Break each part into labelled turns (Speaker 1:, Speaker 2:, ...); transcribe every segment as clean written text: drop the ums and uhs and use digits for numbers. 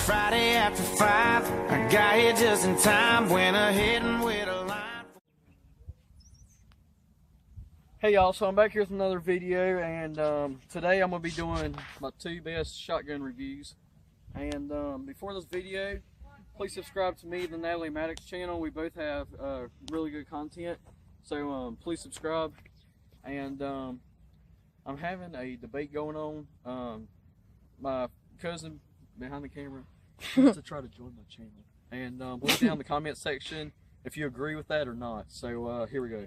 Speaker 1: Friday after 5, I got here just in time. Went ahead and with a line.
Speaker 2: Hey y'all, so I'm back here with another video, and today I'm going to be doing my 2 best shotgun reviews. And before this video, please subscribe to me and the Natalie Maddox channel. We both have really good content, so please subscribe. And I'm having a debate going on. My cousin behind the camera wants to try to join my channel, and leave down in the comment section if you agree with that or not. So here we go.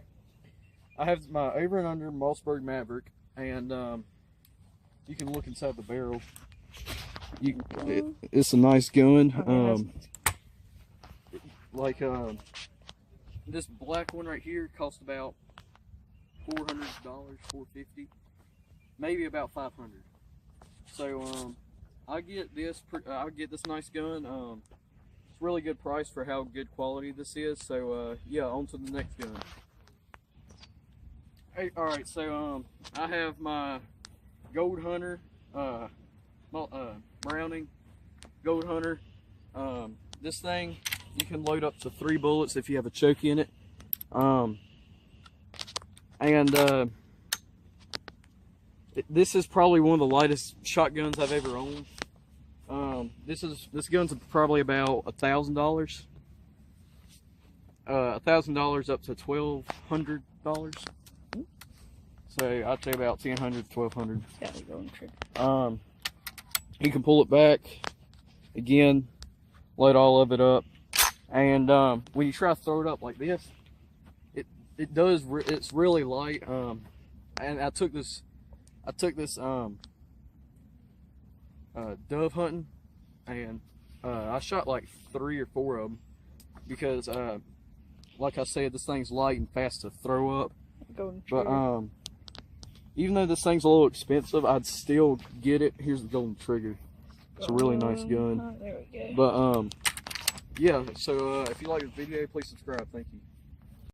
Speaker 2: I have my over and under Mossberg Maverick, and you can look inside the barrel. It's a nice gun. This black one right here cost about $400, $450, maybe about $500. So I get this nice gun. It's really good price for how good quality this is. So yeah, on to the next gun. Hey, all right, so I have my Gold Hunter, Browning Gold Hunter. This thing, you can load up to 3 bullets if you have a choke in it. This is probably one of the lightest shotguns I've ever owned. This gun's probably about $1,000. $1,000 up to $1,200. So I'd say about $1,000 to $1,200. You can pull it back again, load all of it up, and when you try to throw it up like this, it's really light. And I took this dove hunting, and I shot like 3 or 4 of them because like I said, this thing's light and fast to throw up. But even though this thing's a little expensive, I'd still get it. Here's the Golden Trigger. It's a really nice gun.
Speaker 3: There we go.
Speaker 2: But yeah, so if you like this video, please subscribe. Thank you.